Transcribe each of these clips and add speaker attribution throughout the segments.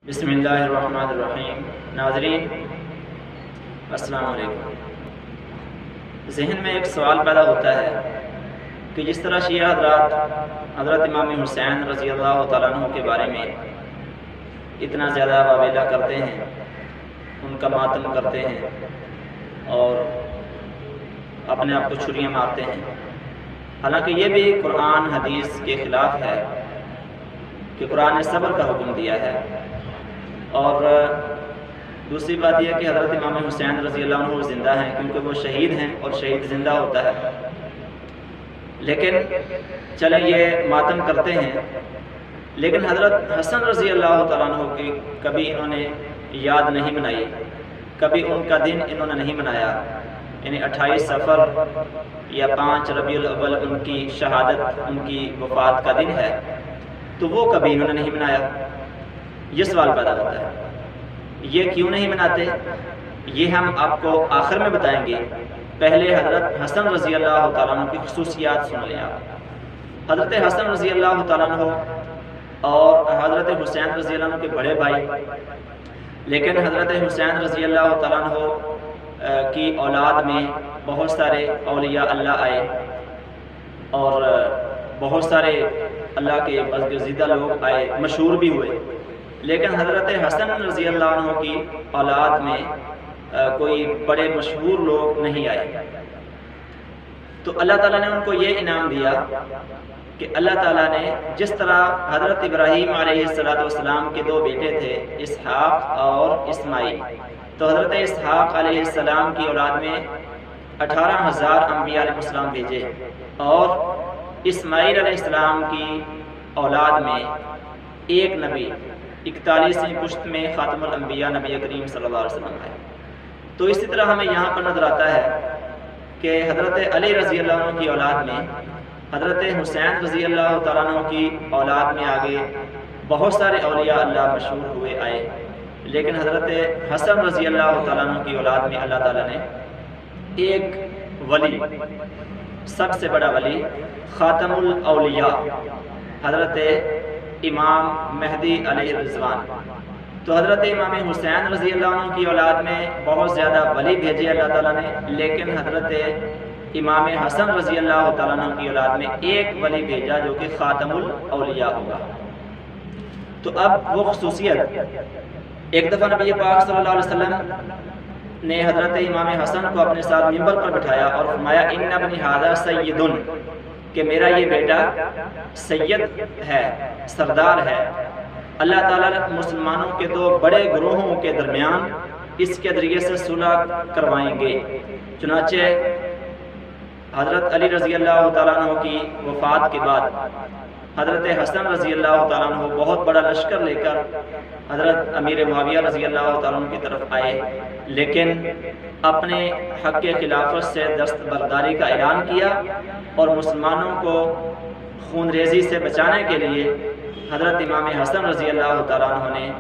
Speaker 1: بسم اللہ الرحمن الرحیم۔ ناظرین السلام علیکم۔ ذہن میں ایک سوال پیدا ہوتا ہے کہ جس طرح شیعہ حضرات حضرت امام حسین رضی اللہ تعالیٰ عنہ کے بارے میں اتنا زیادہ واویلا کرتے ہیں، ان کا ماتم کرتے ہیں اور اپنے آپ کو چھریاں مارتے ہیں، حالانکہ یہ بھی قرآن حدیث کے خلاف ہے کہ قرآن نے صبر کا حکم دیا ہے۔ اور دوسری بات یہ ہے کہ حضرت امام حسین رضی اللہ عنہ زندہ ہیں، کیونکہ وہ شہید ہیں اور شہید زندہ ہوتا ہے۔ لیکن چلیں یہ ماتم کرتے ہیں، لیکن حضرت حسن رضی اللہ تعالیٰ عنہ کی کبھی انہوں نے یاد نہیں منائی، کبھی ان کا دن انہوں نے نہیں منایا، یعنی 28 صفر یا 5 ربیع الاول ان کی شہادت، ان کی وفات کا دن ہے، تو وہ کبھی انہوں نے نہیں منایا۔ یہ سوال پیدا ہوتا ہے یہ کیوں نہیں مناتے؟ یہ ہم آپ کو آخر میں بتائیں گے۔ پہلے حضرت حسن رضی اللہ تعالیٰ عنہ کی خصوصیات سن لیں آپ۔ حضرت حسن رضی اللہ تعالیٰ عنہ اور حضرت حسین رضی اللہ عنہ کے بڑے بھائی، لیکن حضرت حسین رضی اللہ تعالیٰ عنہ کی اولاد میں بہت سارے اولیاء اللہ آئے اور بہت سارے اللہ کے برگزیدہ لوگ آئے، مشہور بھی ہوئے، لیکن حضرت حسن رضی اللہ عنہ کی اولاد میں کوئی بڑے مشہور لوگ نہیں آئے۔ تو اللہ تعالیٰ نے ان کو یہ انعام دیا کہ اللہ تعالیٰ نے جس طرح حضرت ابراہیم علیہ السلام کے 2 بیٹے تھے، اسحاق اور اسماعیل، تو حضرت اسحاق علیہ السلام کی اولاد میں 18,000 انبیاء علیہ السلام بھیجے، اور اسماعیل علیہ السلام کی اولاد میں ایک نبی 41ویں پشت میں خاتم الانبیاء نبی کریم صلی اللہ علیہ وسلم ہے۔ تو اسی طرح ہمیں یہاں پر نظر آتا ہے کہ حضرت علی رضی اللہ عنہ کی اولاد میں، حضرت حسین رضی اللہ تعالیٰ عنہ کی اولاد میں آگے بہت سارے اولیاء اللہ مشہور ہوئے آئے، لیکن حضرت حسن رضی اللہ تعالیٰ عنہ کی اولاد میں اللہ تعالیٰ نے ایک ولی، سب سے بڑا ولی، خاتم الاولیاء حضرت امام مہدی علیہ الرضوان، تو حضرت امام حسین رضی اللہ عنہ کی اولاد میں بہت زیادہ ولی بھیجے اللہ تعالیٰ نے، لیکن حضرت امام حسن رضی اللہ تعالیٰ عنہ کی اولاد میں ایک ولی بھیجا جو کہ خاتم الاولیاء ہوگا۔ تو اب وہ خصوصیت، ایک دفعہ نبی پاک صلی اللہ علیہ وسلم نے حضرت امام حسن کو اپنے ساتھ ممبر پر بٹھایا اور فرمایا ان ابنی ھذا سید، کہ میرا یہ بیٹا سید ہے، سردار ہے، اللہ تعالیٰ مسلمانوں کے 2 بڑے گروہوں کے درمیان اس کے ذریعے سے صلح کروائیں گے۔ چنانچہ حضرت علی رضی اللہ تعالیٰ عنہ کی وفات کے بعد حضرت حسن رضی اللہ تعالیٰ عنہ بہت بڑا لشکر لے کر حضرت امیر معاویہ رضی اللہ تعالیٰ عنہ کی طرف آئے، لیکن اپنے حق کے خلافت سے دستبرداری کا اعلان کیا اور مسلمانوں کو خون ریزی سے بچانے کے لیے حضرت امام حسن رضی اللہ تعالیٰ عنہ نے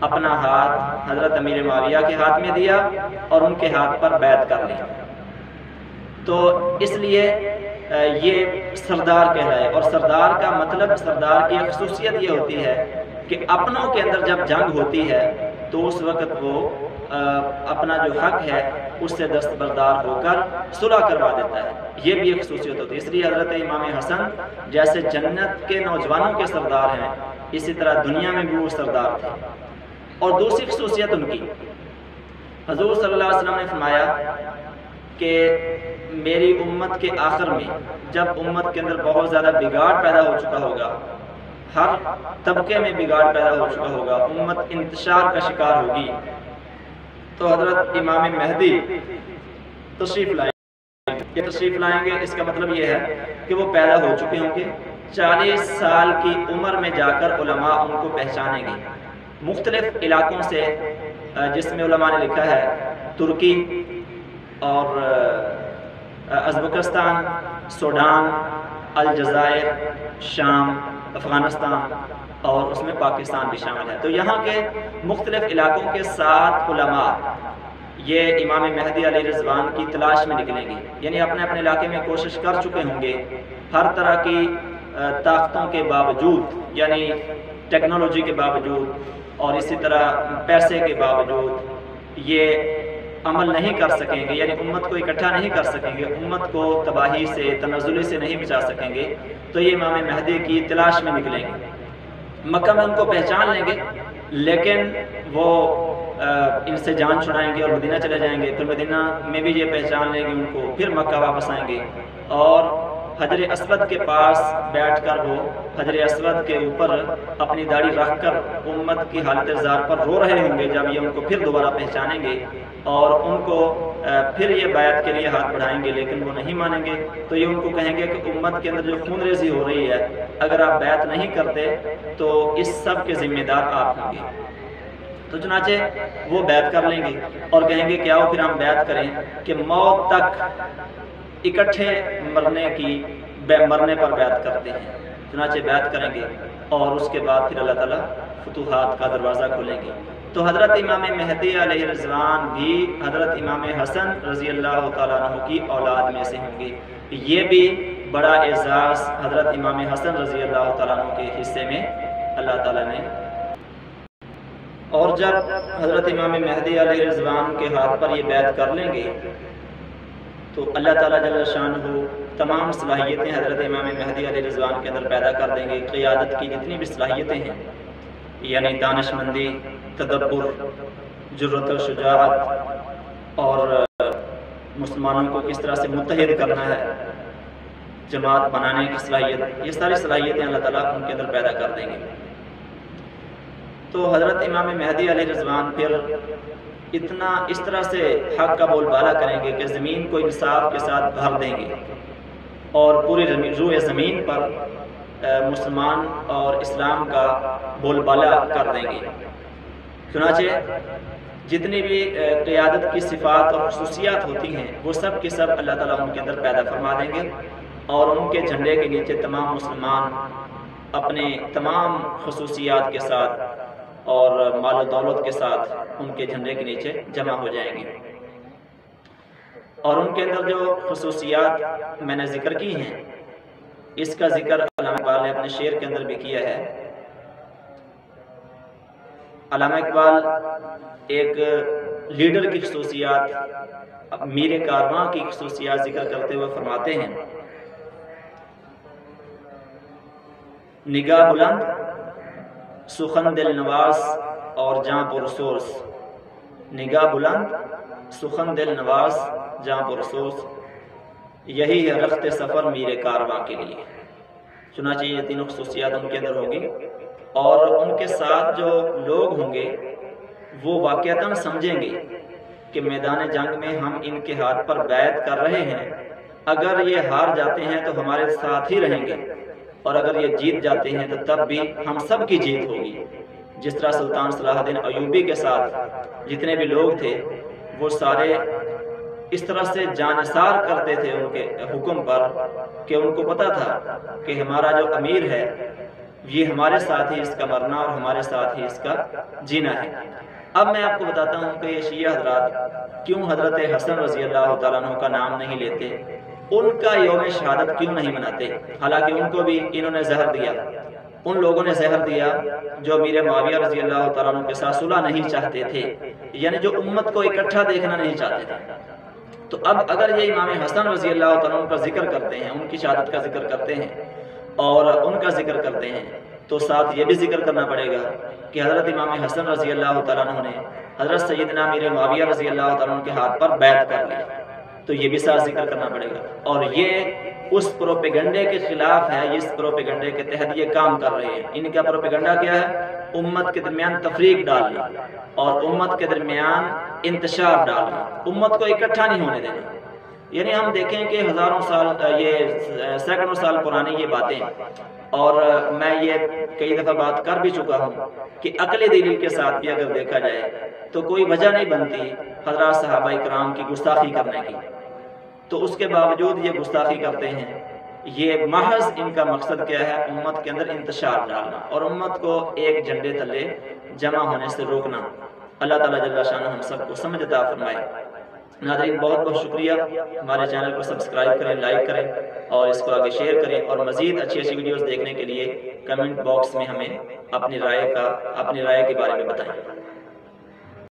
Speaker 1: اپنا ہاتھ حضرت امیر معاویہ کے ہاتھ میں دیا اور ان کے ہاتھ پر بیعت کر لی۔ تو اس لیے یہ سردار کہلائے، اور سردار کا مطلب، سردار کی خصوصیت یہ ہوتی ہے کہ اپنوں کے اندر جب جنگ ہوتی ہے تو اس وقت وہ اپنا جو حق ہے اس سے دستبردار ہو کر صلح کروا دیتا ہے، یہ بھی ایک خصوصیت ہوتی ہے۔ اس لیے حضرت امام حسن جیسے جنت کے نوجوانوں کے سردار ہیں، اسی طرح دنیا میں بھی وہ سردار تھے۔ اور دوسری خصوصیت ان کی، حضور صلی اللہ علیہ وسلم نے فرمایا کہ میری امت کے آخر میں جب امت کے اندر بہت زیادہ بگاڑ پیدا ہو چکا ہوگا، ہر طبقے میں بگاڑ پیدا ہو چکا ہوگا، امت انتشار کا شکار ہوگی، تو حضرت امام مہدی تشریف لائیں گے۔ یہ تشریف لائیں گے اس کا مطلب یہ ہے کہ وہ پیدا ہو چکے ہوں گے، 40 سال کی عمر میں جا کر علماء ان کو پہچانیں گے، مختلف علاقوں سے، جس میں علماء نے لکھا ہے ترکی اور ازبکستان، سوڈان، الجزائر، شام، افغانستان اور اس میں پاکستان بھی شامل ہے۔ تو یہاں کے مختلف علاقوں کے 7 علماء یہ امام مہدی علیہ الرضوان کی تلاش میں نکلیں گے، یعنی اپنے اپنے علاقے میں کوشش کر چکے ہوں گے، ہر طرح کی طاقتوں کے باوجود، یعنی ٹیکنالوجی کے باوجود، اور اسی طرح پیسے کے باوجود یہ عمل نہیں کر سکیں گے، یعنی امت کو اکٹھا نہیں کر سکیں گے، امت کو تباہی سے تنزلی سے نہیں بچا سکیں گے، تو یہ امام مہدی کی تلاش میں نکلیں گے۔ مکہ میں ان کو پہچان لیں گے، لیکن وہ ان سے جان چھڑائیں گے اور مدینہ چلے جائیں گے، پھر مدینہ میں بھی یہ پہچان لیں گے ان کو، پھر مکہ واپس آئیں گے اور حجر اسود کے پاس بیٹھ کر وہ حجر اسود کے اوپر اپنی داڑھی رکھ کر امت کی حالت زار پر رو رہے ہوں گے جب یہ ان کو پھر دوبارہ پہچانیں گے اور ان کو پھر یہ بیعت کے لیے ہاتھ بڑھائیں گے، لیکن وہ نہیں مانیں گے۔ تو یہ ان کو کہیں گے کہ امت کے اندر جو خون ریزی ہو رہی ہے، اگر آپ بیعت نہیں کرتے تو اس سب کے ذمہ دار آپ ہوں گے۔ تو چنانچہ وہ بیعت کر لیں گے اور کہیں گے کہ آؤ پھر ہم بیعت کریں کہ موت تک اکٹھے مرنے پر بیعت کرتے ہیں۔ چنانچہ بیعت کریں گے اور اس کے بعد پھر اللہ تعالیٰ فتوحات کا دروازہ کھولیں گے۔ تو حضرت امام مہدی علیہ الرضوان بھی حضرت امام حسن رضی اللہ تعالیٰ عنہ کی اولاد میں سے ہوں گے۔ یہ بھی بڑا اعزاز حضرت امام حسن رضی اللہ تعالیٰ عنہ کے حصے میں اللہ تعالیٰ نے۔ اور جب حضرت امام مہدی علیہ الرضوان کے ہاتھ پر یہ بیعت کر لیں گے تو اللہ تعالیٰ جل شانہ تمام صلاحیتیں حضرت امام مہدی علیہ الرضوان کے اندر پیدا کر دیں گے۔ قیادت کی جتنی بھی صلاحیتیں ہیں، یعنی دانش مندی، تدبر، جرأت و شجاعت، اور مسلمانوں کو کس طرح سے متحد کرنا ہے، جماعت بنانے کی صلاحیت، یہ ساری صلاحیتیں اللہ تعالیٰ ان کے اندر پیدا کر دیں گے۔ تو حضرت امام مہدی علیہ الرضوان پھر اتنا اس طرح سے حق کا بول بالا کریں گے کہ زمین کو انصاف کے ساتھ بھر دیں گے اور پوری روئے زمین پر مسلمان اور اسلام کا بول بالا کر دیں گے۔ چنانچہ جتنی بھی قیادت کی صفات اور خصوصیات ہوتی ہیں وہ سب کی سب اللہ تعالیٰ ان کے اندر پیدا فرما دیں گے، اور ان کے جھنڈے کے نیچے تمام مسلمان اپنے تمام خصوصیات کے ساتھ اور مال و دولت کے ساتھ ان کے جھنڈے کے نیچے جمع ہو جائیں گے۔ اور ان کے اندر جو خصوصیات میں نے ذکر کی ہیں، اس کا ذکر علامہ اقبال نے اپنے شعر کے اندر بھی کیا ہے۔ علامہ اقبال ایک لیڈر کی خصوصیات، میر کارواں کی خصوصیات ذکر کرتے ہوئے فرماتے ہیں، نگاہ بلند، سخن دل نواز اور جاں پرسوز، نگاہ بلند، سخن دل نواز، جاں پرسوز، یہی ہے رخت سفر میر کارواں کے لیے۔ چنانچہ یہ تینوں خصوصیات ان کے اندر ہوگی، اور ان کے ساتھ جو لوگ ہوں گے وہ واقعتاً سمجھیں گے کہ میدان جنگ میں ہم ان کے ہاتھ پر بیعت کر رہے ہیں، اگر یہ ہار جاتے ہیں تو ہمارے ساتھ ہی رہیں گے، اور اگر یہ جیت جاتے ہیں تو تب بھی ہم سب کی جیت ہوگی۔ جس طرح سلطان صلاح الدین ایوبی کے ساتھ جتنے بھی لوگ تھے وہ سارے اس طرح سے جانثار کرتے تھے ان کے حکم پر کہ ان کو پتہ تھا کہ ہمارا جو امیر ہے یہ ہمارے ساتھ ہی اس کا مرنا اور ہمارے ساتھ ہی اس کا جینا ہے۔ اب میں آپ کو بتاتا ہوں کہ یہ شیعہ حضرات کیوں حضرت حسن رضی اللہ تعالیٰ عنہ کا نام نہیں لیتے، ان کا یوم شہادت کیوں نہیں مناتے، حالانکہ ان کو بھی انہوں نے زہر دیا، ان لوگوں نے زہر دیا جو امیر معاویہ رضی اللہ تعالیٰ عنہ کے ساتھ صلح نہیں چاہتے تھے، یعنی جو امت کو اکٹھا دیکھنا نہیں چاہتے تھے۔ تو اب اگر یہ امام حسن رضی اللہ تعالیٰ عنہ کا ذکر کرتے ہیں، ان کی شہادت کا ذکر کرتے ہیں اور ان کا ذکر کرتے ہیں، تو ساتھ یہ بھی ذکر کرنا پڑے گا کہ حضرت امام حسن رضی اللہ تعالیٰ عنہ نے حضرت سیدنا امیر معاویہ رضی اللہ تعالیٰ عنہ کے ہاتھ پر بیعت کر لی، تو یہ بھی ساتھ ذکر کرنا پڑے گا۔ اور یہ اس پروپیگنڈے کے خلاف ہے، اس پروپیگنڈے کے تحت یہ کام کر رہے ہیں۔ ان کا پروپیگنڈا کیا ہے؟ امت کے درمیان تفریق ڈالنا اور امت کے درمیان انتشار ڈالنا، امت کو اکٹھا نہیں ہونے دینا۔ یعنی ہم دیکھیں کہ ہزاروں سال، یہ سینکڑوں سال پرانی یہ باتیں، اور میں یہ کئی دفعہ بات کر بھی چکا ہوں کہ عقلی دلیل کے ساتھ بھی اگر دیکھا جائے تو کوئی وجہ نہیں بنتی حضرات صحابہ کرام کی گستاخی کرنے کی، تو اس کے باوجود یہ گستاخی کرتے ہیں۔ یہ محض ان کا مقصد کیا ہے؟ امت کے اندر انتشار ڈالنا اور امت کو ایک جھنڈے تلے جمع ہونے سے روکنا۔ اللہ تعالیٰ جل شانہ ہم سب کو سمجھ عطا فرمائے۔ ناظرین بہت بہت شکریہ، ہمارے چینل کو سبسکرائب کریں، لائک کریں اور اس کو آگے شیئر کریں، اور مزید اچھی اچھی ویڈیوز دیکھنے کے لیے کمنٹ باکس میں ہمیں اپنی رائے کے بارے میں بتائیں۔